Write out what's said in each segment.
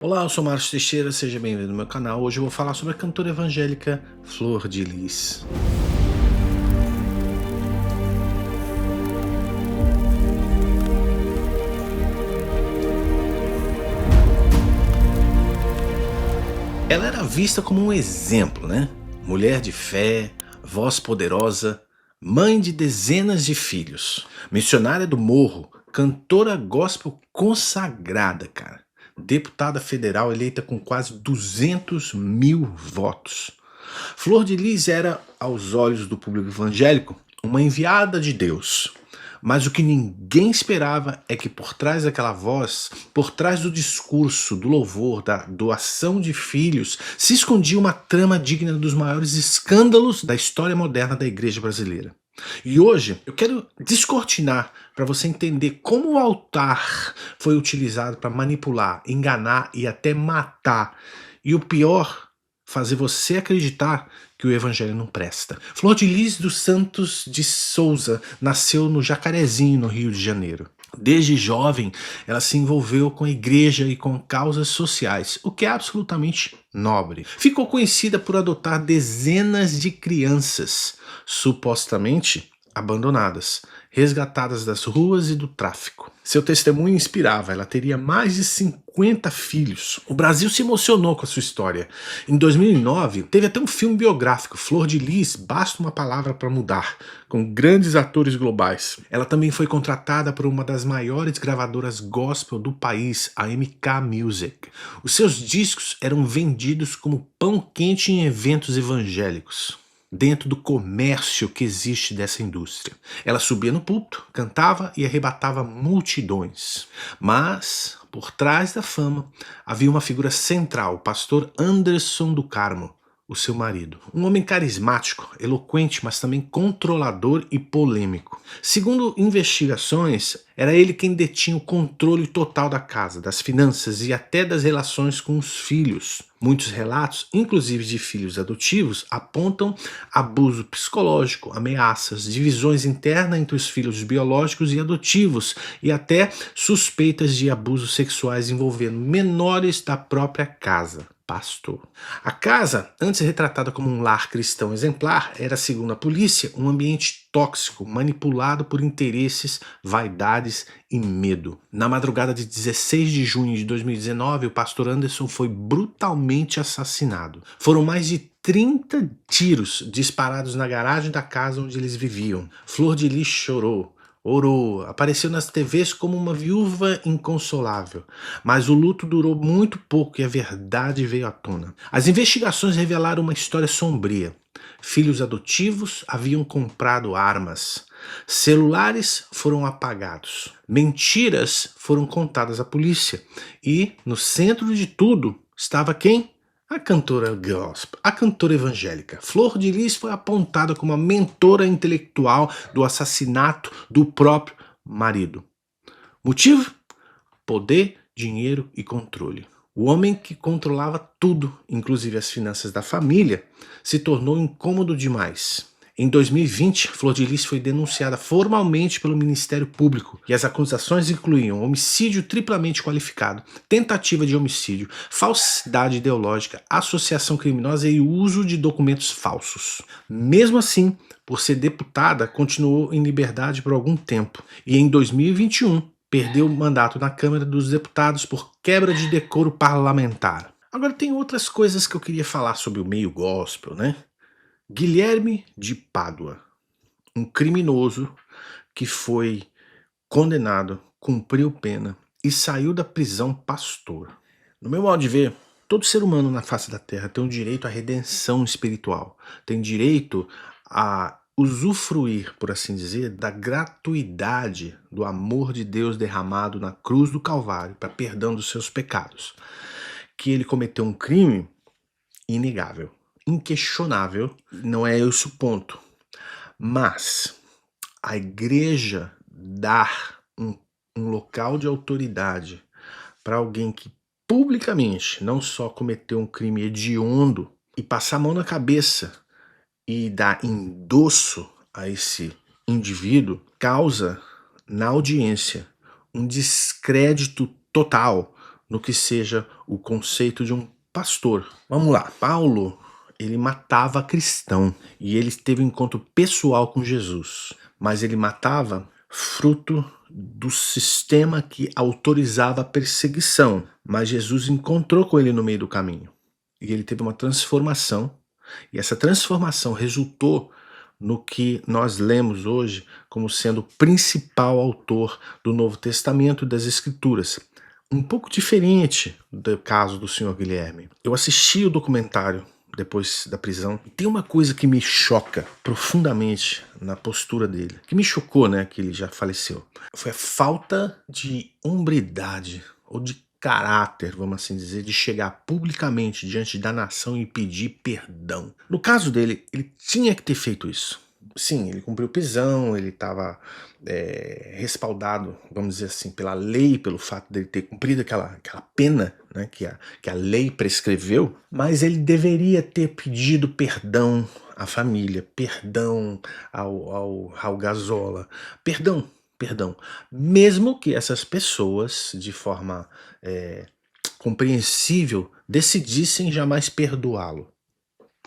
Olá, eu sou Márcio Teixeira, seja bem-vindo ao meu canal. Hoje eu vou falar sobre a cantora evangélica Flor de Lis. Ela era vista como um exemplo, né? Mulher de fé, voz poderosa, mãe de dezenas de filhos, missionária do morro, cantora gospel consagrada, cara. Deputada federal eleita com quase 200 mil votos. Flor de Lis era, aos olhos do público evangélico, uma enviada de Deus. Mas o que ninguém esperava é que por trás daquela voz, por trás do discurso, do louvor, da doação de filhos, se escondia uma trama digna dos maiores escândalos da história moderna da igreja brasileira. E hoje eu quero descortinar para você entender como o altar foi utilizado para manipular, enganar e até matar. E o pior, fazer você acreditar que o evangelho não presta. Flor de Lis dos Santos de Souza nasceu no Jacarezinho, no Rio de Janeiro. Desde jovem, ela se envolveu com a igreja e com causas sociais, o que é absolutamente nobre. Ficou conhecida por adotar dezenas de crianças, supostamente abandonadas, resgatadas das ruas e do tráfico. Seu testemunho inspirava, ela teria mais de 50 filhos. O Brasil se emocionou com a sua história. Em 2009, teve até um filme biográfico, Flor de Lis, Basta uma Palavra para Mudar, com grandes atores globais. Ela também foi contratada por uma das maiores gravadoras gospel do país, a MK Music. Os seus discos eram vendidos como pão quente em eventos evangélicos, dentro do comércio que existe dessa indústria. Ela subia no púlpito, cantava e arrebatava multidões. Mas, por trás da fama, havia uma figura central, o pastor Anderson do Carmo, o seu marido. Um homem carismático, eloquente, mas também controlador e polêmico. Segundo investigações, era ele quem detinha o controle total da casa, das finanças e até das relações com os filhos. Muitos relatos, inclusive de filhos adotivos, apontam abuso psicológico, ameaças, divisões internas entre os filhos biológicos e adotivos e até suspeitas de abusos sexuais envolvendo menores da própria casa. Pastor. A casa, antes retratada como um lar cristão exemplar, era, segundo a polícia, um ambiente tóxico, manipulado por interesses, vaidades e medo. Na madrugada de 16 de junho de 2019, o pastor Anderson foi brutalmente assassinado. Foram mais de 30 tiros disparados na garagem da casa onde eles viviam. Flor de Lis chorou, orou, apareceu nas TVs como uma viúva inconsolável, mas o luto durou muito pouco e a verdade veio à tona. As investigações revelaram uma história sombria. Filhos adotivos haviam comprado armas, celulares foram apagados, mentiras foram contadas à polícia e, no centro de tudo, estava quem? A cantora gospel, a cantora evangélica. Flor de Lis foi apontada como a mentora intelectual do assassinato do próprio marido. Motivo? Poder, dinheiro e controle. O homem que controlava tudo, inclusive as finanças da família, se tornou incômodo demais. Em 2020, Flor de Lis foi denunciada formalmente pelo Ministério Público e as acusações incluíam homicídio triplamente qualificado, tentativa de homicídio, falsidade ideológica, associação criminosa e uso de documentos falsos. Mesmo assim, por ser deputada, continuou em liberdade por algum tempo e em 2021 perdeu o mandato na Câmara dos Deputados por quebra de decoro parlamentar. Agora tem outras coisas que eu queria falar sobre o meio gospel, né? Guilherme de Pádua, um criminoso que foi condenado, cumpriu pena e saiu da prisão pastor. No meu modo de ver, todo ser humano na face da terra tem o direito à redenção espiritual, tem direito a usufruir, por assim dizer, da gratuidade do amor de Deus derramado na cruz do Calvário para perdão dos seus pecados. Que ele cometeu um crime inegável, inquestionável, não é esse o ponto. Mas a igreja dar um local de autoridade para alguém que publicamente não só cometeu um crime hediondo e passar a mão na cabeça e dar endosso a esse indivíduo, causa na audiência um descrédito total no que seja o conceito de um pastor. Vamos lá, Paulo, ele matava cristão e ele teve um encontro pessoal com Jesus, mas ele matava fruto do sistema que autorizava a perseguição, mas Jesus encontrou com ele no meio do caminho e ele teve uma transformação, e essa transformação resultou no que nós lemos hoje como sendo o principal autor do Novo Testamento e das Escrituras. Um pouco diferente do caso do Sr. Guilherme. Eu assisti o documentário depois da prisão. E tem uma coisa que me choca profundamente na postura dele, que me chocou, né, que ele já faleceu. Foi a falta de hombridade ou de caráter, vamos assim dizer, de chegar publicamente diante da nação e pedir perdão. No caso dele, ele tinha que ter feito isso. Sim, ele cumpriu prisão, ele estava respaldado, vamos dizer assim, pela lei, pelo fato dele ter cumprido aquela pena, né, que a lei prescreveu, mas ele deveria ter pedido perdão à família, perdão ao Raul Gazola, perdão, mesmo que essas pessoas, de forma compreensível, decidissem jamais perdoá-lo.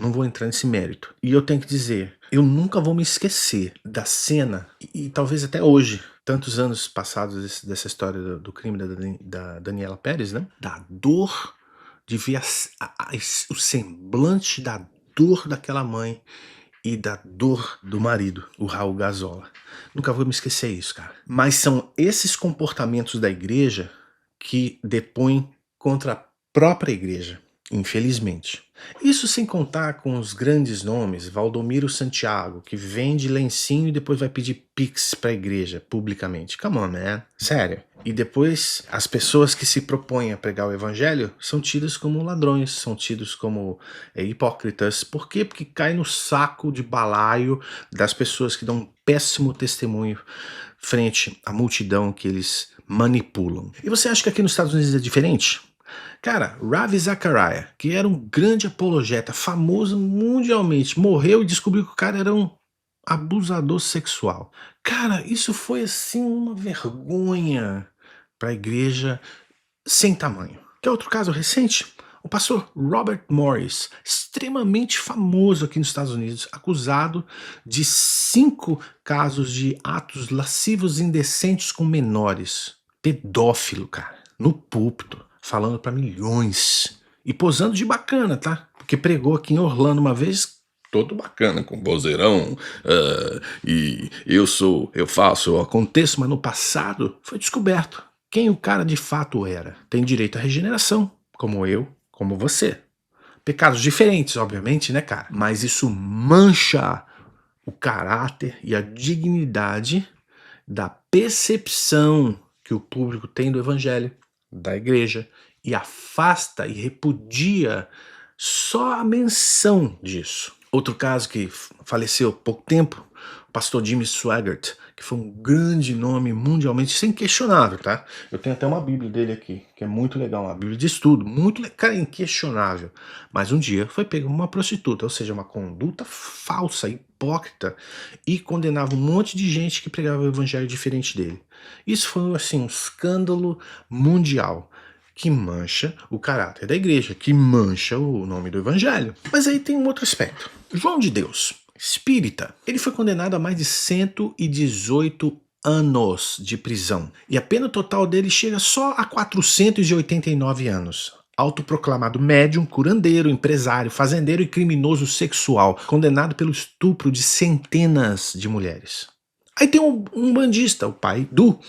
Não vou entrar nesse mérito. E eu tenho que dizer, eu nunca vou me esquecer da cena, e talvez até hoje, tantos anos passados dessa história do crime da Daniela Pérez, né? Da dor de ver o semblante da dor daquela mãe e da dor do marido, o Raul Gazola. Nunca vou me esquecer isso, cara. Mas são esses comportamentos da igreja que depõem contra a própria igreja, infelizmente. Isso sem contar com os grandes nomes, Valdomiro Santiago, que vende lencinho e depois vai pedir pix pra igreja publicamente. Come on, man. Sério. E depois, as pessoas que se propõem a pregar o evangelho são tidas como ladrões, são tidos como hipócritas. Por quê? Porque cai no saco de balaio das pessoas que dão um péssimo testemunho frente à multidão que eles manipulam. E você acha que aqui nos Estados Unidos é diferente? Cara, Ravi Zachariah, que era um grande apologeta, famoso mundialmente, morreu e descobriu que o cara era um abusador sexual. Cara, isso foi assim uma vergonha para a igreja sem tamanho. Quer outro caso recente? O pastor Robert Morris, extremamente famoso aqui nos Estados Unidos, acusado de 5 casos de atos lascivos indecentes com menores. Pedófilo, cara, no púlpito, falando para milhões e posando de bacana, tá? Porque pregou aqui em Orlando uma vez, todo bacana, com vozeirão, e eu faço, eu aconteço, mas no passado foi descoberto quem o cara de fato era. Tem direito à regeneração, como eu, como você. Pecados diferentes, obviamente, né, cara? Mas isso mancha o caráter e a dignidade da percepção que o público tem do evangelho, da igreja, e afasta e repudia só a menção disso. Outro caso que faleceu há pouco tempo, o pastor Jimmy Swaggart, que foi um grande nome mundialmente, isso é inquestionável, tá? Eu tenho até uma bíblia dele aqui, que é muito legal, uma bíblia de estudo, muito legal, cara, inquestionável. Mas um dia foi pego uma prostituta, ou seja, uma conduta falsa, hipócrita, e condenava um monte de gente que pregava o evangelho diferente dele. Isso foi, assim, um escândalo mundial, que mancha o caráter da igreja, que mancha o nome do evangelho. Mas aí tem um outro aspecto. João de Deus, espírita, ele foi condenado a mais de 118 anos de prisão. E a pena total dele chega só a 489 anos. Autoproclamado médium, curandeiro, empresário, fazendeiro e criminoso sexual, condenado pelo estupro de centenas de mulheres. Aí tem um bandista, o pai Du,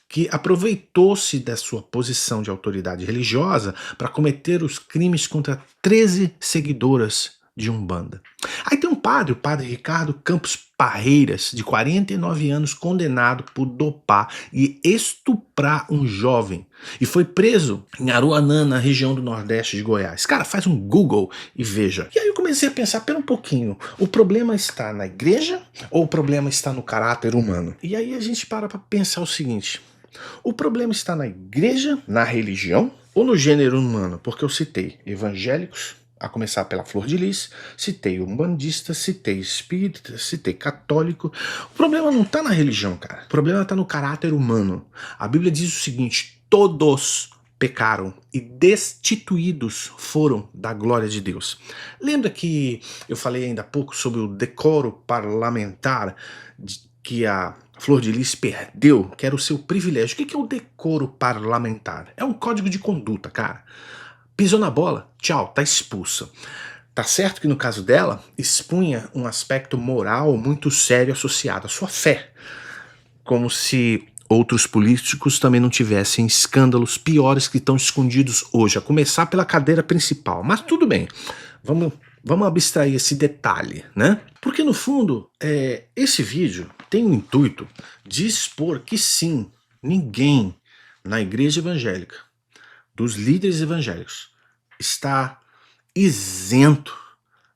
que aproveitou-se da sua posição de autoridade religiosa para cometer os crimes contra 13 seguidoras de Umbanda. Aí tem um padre, o padre Ricardo Campos Parreiras, de 49 anos, condenado por dopar e estuprar um jovem. E foi preso em Aruanã, na região do Nordeste de Goiás. Cara, faz um Google e veja. E aí eu comecei a pensar, pera um pouquinho, o problema está na igreja ou o problema está no caráter humano? E aí a gente para pensar o seguinte: o problema está na igreja, na religião ou no gênero humano? Porque eu citei evangélicos, a começar pela Flor de Lis, citei umbandista, citei espírita, citei católico. O problema não está na religião, cara. O problema está no caráter humano. A Bíblia diz o seguinte: todos pecaram e destituídos foram da glória de Deus. Lembra que eu falei ainda há pouco sobre o decoro parlamentar que a Flor de Lis perdeu, que era o seu privilégio? O que é o decoro parlamentar? É um código de conduta, cara. Pisou na bola, tchau, tá expulsa. Tá certo que no caso dela, expunha um aspecto moral muito sério associado à sua fé. Como se outros políticos também não tivessem escândalos piores que estão escondidos hoje, a começar pela cadeira principal. Mas tudo bem, vamos abstrair esse detalhe, né? Porque no fundo, esse vídeo tem o intuito de expor que sim, ninguém na igreja evangélica, dos líderes evangélicos, está isento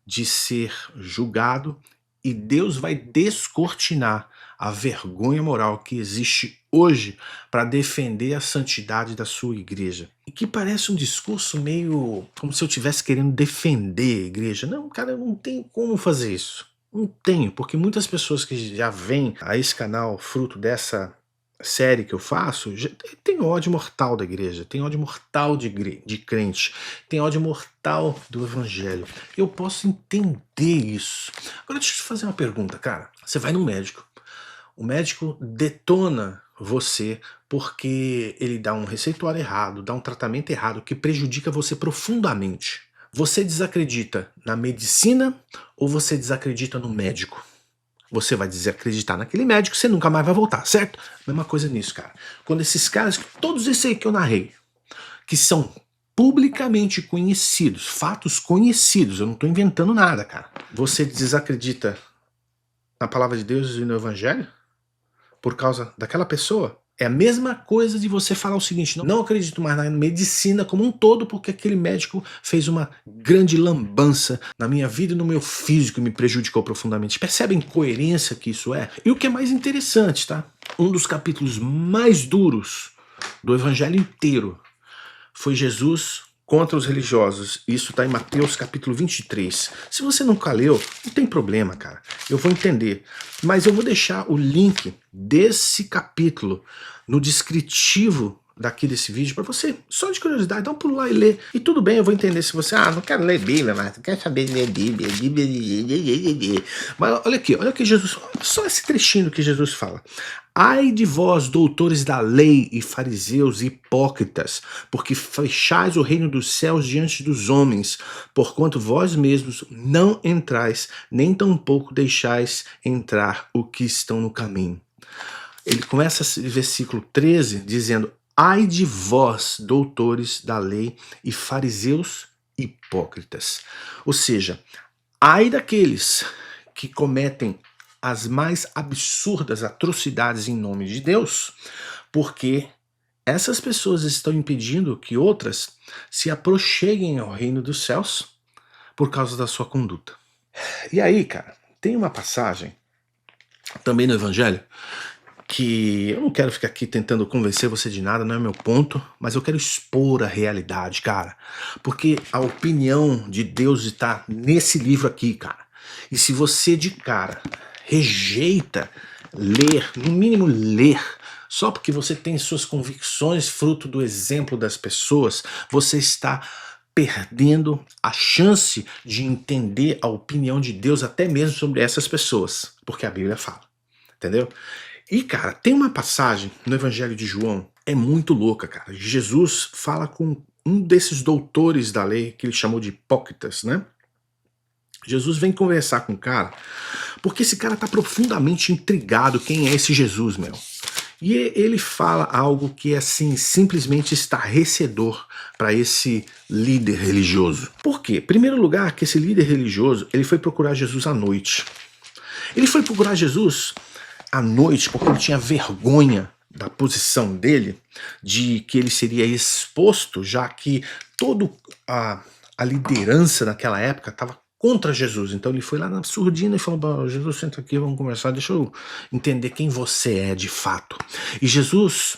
de ser julgado, e Deus vai descortinar a vergonha moral que existe hoje para defender a santidade da sua igreja. E que parece um discurso meio como se eu estivesse querendo defender a igreja. Não, cara, eu não tenho como fazer isso. Não tenho, porque muitas pessoas que já vêm a esse canal fruto dessa série que eu faço, tem ódio mortal da igreja, tem ódio mortal de crente, tem ódio mortal do evangelho. Eu posso entender isso. Agora deixa eu te fazer uma pergunta, cara. Você vai no médico, o médico detona você porque ele dá um receituário errado, dá um tratamento errado que prejudica você profundamente. Você desacredita na medicina ou você desacredita no médico? Você vai desacreditar naquele médico, você nunca mais vai voltar, certo? Mesma coisa nisso, cara. Quando esses caras, todos esses aí que eu narrei, que são publicamente conhecidos, fatos conhecidos, eu não tô inventando nada, cara. Você desacredita na palavra de Deus e no evangelho por causa daquela pessoa? É a mesma coisa de você falar o seguinte: não acredito mais na medicina como um todo porque aquele médico fez uma grande lambança na minha vida e no meu físico e me prejudicou profundamente. Percebem a incoerência que isso é? E o que é mais interessante, tá? Um dos capítulos mais duros do evangelho inteiro foi Jesus contra os religiosos. Isso está em Mateus capítulo 23. Se você nunca leu, não tem problema, cara. Eu vou entender. Mas eu vou deixar o link desse capítulo no descritivo daqui desse vídeo para você, só de curiosidade, dá um pulo lá e lê. E tudo bem, eu vou entender se você, não quero ler Bíblia, mas não quero saber de ler Bíblia. Mas olha aqui Jesus, só esse trechinho que Jesus fala. Ai de vós, doutores da lei e fariseus hipócritas, porque fechais o reino dos céus diante dos homens, porquanto vós mesmos não entrais, nem tampouco deixais entrar o que estão no caminho. Ele começa esse versículo 13 dizendo: ai de vós, doutores da lei e fariseus hipócritas. Ou seja, ai daqueles que cometem as mais absurdas atrocidades em nome de Deus, porque essas pessoas estão impedindo que outras se aproxeguem ao reino dos céus por causa da sua conduta. E aí, cara, tem uma passagem também no Evangelho que eu não quero ficar aqui tentando convencer você de nada, não é meu ponto, mas eu quero expor a realidade, cara, porque a opinião de Deus está nesse livro aqui, cara. E se você de cara rejeita ler, no mínimo ler, só porque você tem suas convicções fruto do exemplo das pessoas, você está perdendo a chance de entender a opinião de Deus até mesmo sobre essas pessoas, porque a Bíblia fala, entendeu? E, cara, tem uma passagem no Evangelho de João, é muito louca, cara. Jesus fala com um desses doutores da lei, que ele chamou de hipócritas, né? Jesus vem conversar com o cara, porque esse cara tá profundamente intrigado quem é esse Jesus, meu. E ele fala algo que é, assim, simplesmente estarrecedor para esse líder religioso. Por quê? Em primeiro lugar, que esse líder religioso, ele foi procurar Jesus à noite. Ele foi procurar Jesus à noite porque ele tinha vergonha da posição dele, de que ele seria exposto, já que toda a liderança naquela época estava contra Jesus. Então ele foi lá na surdina e falou: Jesus, senta aqui, vamos conversar, deixa eu entender quem você é de fato. E Jesus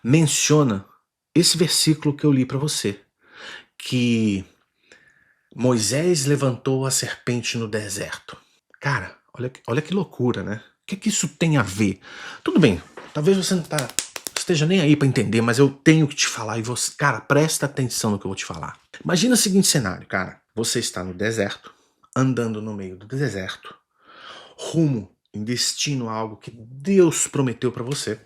menciona esse versículo que eu li para você, que Moisés levantou a serpente no deserto. Cara, olha que loucura, né? O que isso tem a ver? Tudo bem, talvez você esteja nem aí para entender, mas eu tenho que te falar e você, cara, presta atenção no que eu vou te falar. Imagina o seguinte cenário, cara. Você está no deserto, andando no meio do deserto, rumo em destino a algo que Deus prometeu para você.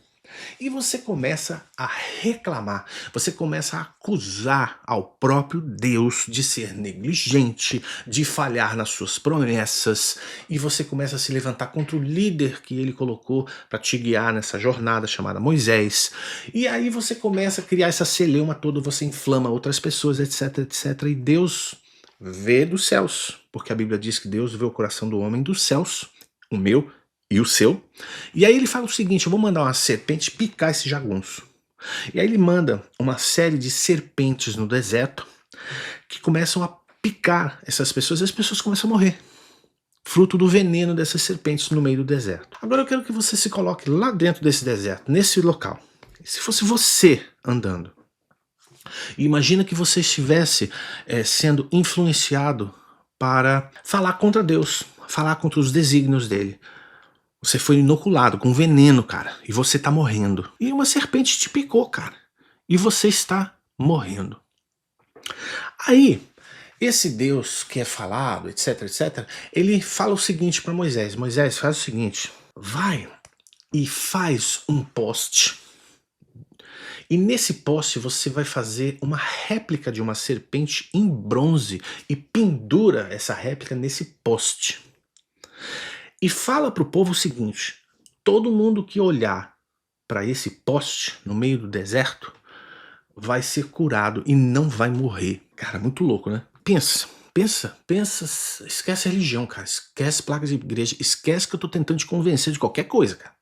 E você começa a reclamar, você começa a acusar ao próprio Deus de ser negligente, de falhar nas suas promessas, e você começa a se levantar contra o líder que ele colocou para te guiar nessa jornada chamada Moisés. E aí você começa a criar essa celeuma toda, você inflama outras pessoas, etc, etc. E Deus vê dos céus, porque a Bíblia diz que Deus vê o coração do homem dos céus, o meu e o seu. E aí ele fala o seguinte: eu vou mandar uma serpente picar esse jagunço. E aí ele manda uma série de serpentes no deserto que começam a picar essas pessoas e as pessoas começam a morrer. Fruto do veneno dessas serpentes no meio do deserto. Agora eu quero que você se coloque lá dentro desse deserto, nesse local. Se fosse você andando, e imagina que você estivesse sendo influenciado para falar contra Deus, falar contra os desígnios dele. Você foi inoculado com veneno, cara, e você tá morrendo. E uma serpente te picou, cara, e você está morrendo. Aí, esse Deus que é falado, etc, etc, ele fala o seguinte para Moisés: Moisés, faz o seguinte, vai e faz um poste. E nesse poste você vai fazer uma réplica de uma serpente em bronze e pendura essa réplica nesse poste. E fala para o povo o seguinte: todo mundo que olhar para esse poste no meio do deserto vai ser curado e não vai morrer. Cara, muito louco, né? Pensa, pensa, pensa, esquece a religião, cara, esquece placas de igreja, esquece que eu tô tentando te convencer de qualquer coisa, cara.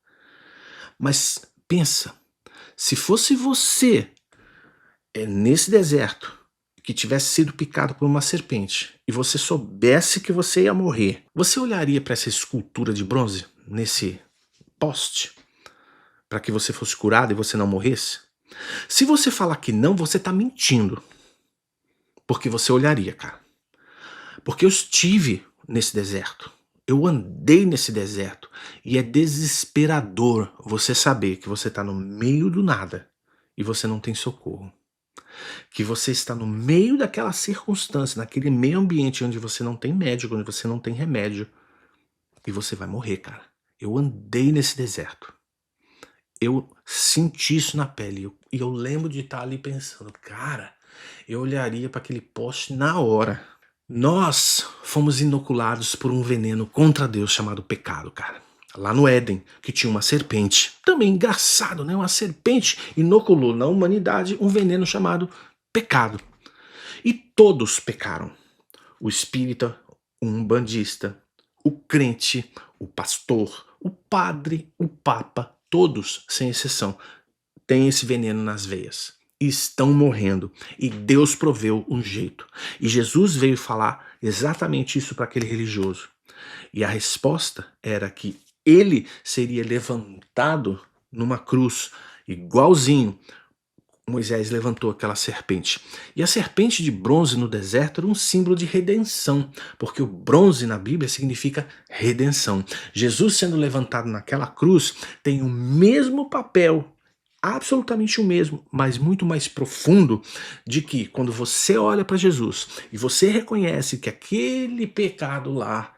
Mas pensa, se fosse você nesse deserto que tivesse sido picado por uma serpente e você soubesse que você ia morrer, você olharia para essa escultura de bronze nesse poste para que você fosse curado e você não morresse? Se você falar que não, você tá mentindo. Porque você olharia, cara. Porque eu estive nesse deserto. Eu andei nesse deserto. E é desesperador você saber que você tá no meio do nada e você não tem socorro. Que você está no meio daquela circunstância, naquele meio ambiente onde você não tem médico, onde você não tem remédio. E você vai morrer, cara. Eu andei nesse deserto. Eu senti isso na pele. E eu lembro de estar ali pensando, cara, eu olharia para aquele poste na hora. Nós fomos inoculados por um veneno contra Deus chamado pecado, cara. Lá no Éden, que tinha uma serpente. Também engraçado, né? Uma serpente inoculou na humanidade um veneno chamado pecado. E todos pecaram. O espírita, o umbandista, o crente, o pastor, o padre, o papa, todos, sem exceção, têm esse veneno nas veias. E estão morrendo. E Deus proveu um jeito. E Jesus veio falar exatamente isso para aquele religioso. E a resposta era que ele seria levantado numa cruz, igualzinho Moisés levantou aquela serpente. E a serpente de bronze no deserto era um símbolo de redenção, porque o bronze na Bíblia significa redenção. Jesus sendo levantado naquela cruz tem o mesmo papel, absolutamente o mesmo, mas muito mais profundo, de que quando você olha para Jesus e você reconhece que aquele pecado lá,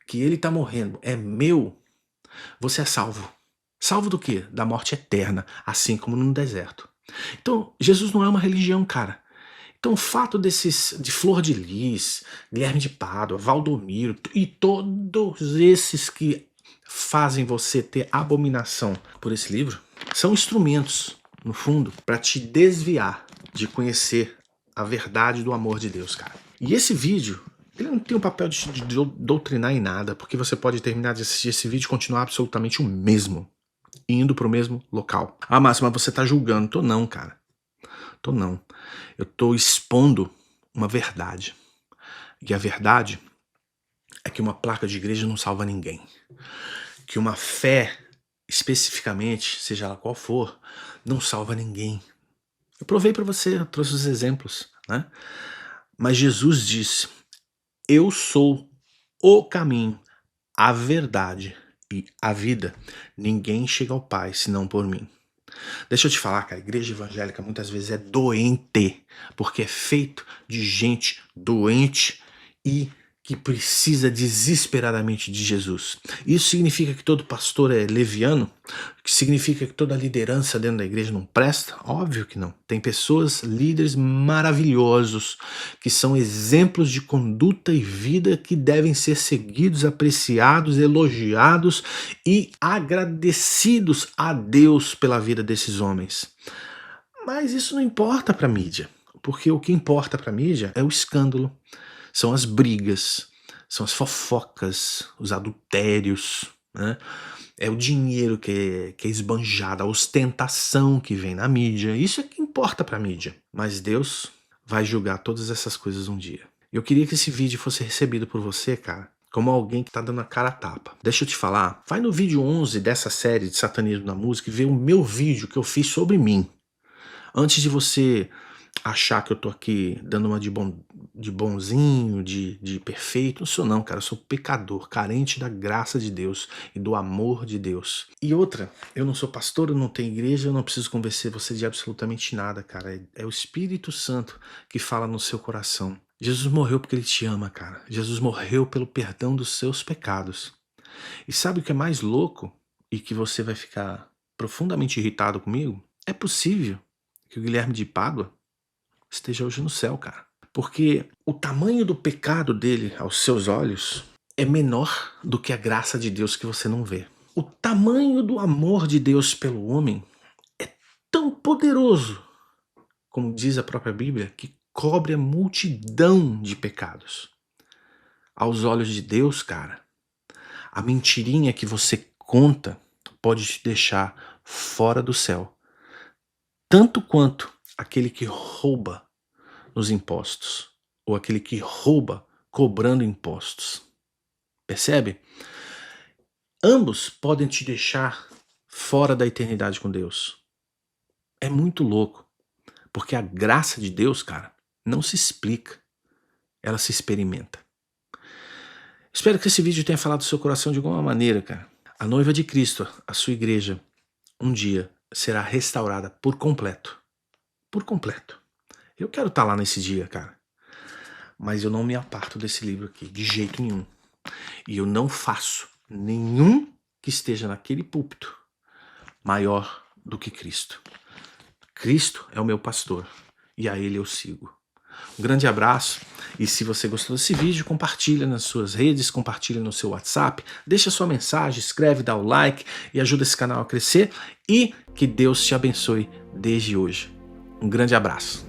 que ele está morrendo, é meu, você é salvo. Salvo do quê? Da morte eterna, assim como no deserto. Então, Jesus não é uma religião, cara. Então, o fato de Flor de Lis, Guilherme de Pádua, Valdomiro e todos esses que fazem você ter abominação por esse livro, são instrumentos, no fundo, para te desviar de conhecer a verdade do amor de Deus, cara. E esse vídeo, ele não tem o papel de doutrinar em nada, porque você pode terminar de assistir esse vídeo e continuar absolutamente o mesmo, indo pro mesmo local. Ah, Márcio, mas você tá julgando. Tô não, cara. Tô não. Eu tô expondo uma verdade. E a verdade é que uma placa de igreja não salva ninguém. Que uma fé, especificamente, seja ela qual for, não salva ninguém. Eu provei para você, eu trouxe os exemplos, né? Mas Jesus disse: eu sou o caminho, a verdade e a vida. Ninguém chega ao Pai senão por mim. Deixa eu te falar, cara, a igreja evangélica muitas vezes é doente, porque é feito de gente doente e que precisa desesperadamente de Jesus. Isso significa que todo pastor é leviano? Que significa que toda liderança dentro da igreja não presta? Óbvio que não. Tem pessoas, líderes maravilhosos, que são exemplos de conduta e vida que devem ser seguidos, apreciados, elogiados e agradecidos a Deus pela vida desses homens. Mas isso não importa para a mídia, porque o que importa para a mídia é o escândalo, são as brigas, são as fofocas, os adultérios, né? É o dinheiro que é esbanjado, a ostentação que vem na mídia. Isso é que importa para a mídia. Mas Deus vai julgar todas essas coisas um dia. Eu queria que esse vídeo fosse recebido por você, cara, como alguém que tá dando a cara a tapa. Deixa eu te falar, vai no vídeo 11 dessa série de Satanismo na Música e vê o meu vídeo que eu fiz sobre mim. Antes de você achar que eu tô aqui dando uma de bonzinho, de perfeito, não sou não, cara, eu sou pecador, carente da graça de Deus e do amor de Deus. E outra, eu não sou pastor, eu não tenho igreja, eu não preciso convencer você de absolutamente nada, cara. É o Espírito Santo que fala no seu coração. Jesus morreu porque ele te ama, cara. Jesus morreu pelo perdão dos seus pecados. E sabe o que é mais louco e que você vai ficar profundamente irritado comigo? É possível que o Guilherme de Pádua esteja hoje no céu, cara. Porque o tamanho do pecado dele aos seus olhos é menor do que a graça de Deus que você não vê. O tamanho do amor de Deus pelo homem é tão poderoso, como diz a própria Bíblia, que cobre a multidão de pecados. Aos olhos de Deus, cara, a mentirinha que você conta pode te deixar fora do céu, tanto quanto aquele que rouba nos impostos, ou aquele que rouba cobrando impostos. Percebe? Ambos podem te deixar fora da eternidade com Deus. É muito louco, porque a graça de Deus, cara, não se explica, ela se experimenta. Espero que esse vídeo tenha falado do seu coração de alguma maneira, cara. A noiva de Cristo, a sua igreja, um dia será restaurada por completo. Por completo. Eu quero estar lá nesse dia, cara. Mas eu não me aparto desse livro aqui, de jeito nenhum. E eu não faço nenhum que esteja naquele púlpito maior do que Cristo. Cristo é o meu pastor e a ele eu sigo. Um grande abraço e se você gostou desse vídeo, compartilha nas suas redes, compartilha no seu WhatsApp, deixa sua mensagem, escreve, dá o like e ajuda esse canal a crescer e que Deus te abençoe desde hoje. Um grande abraço.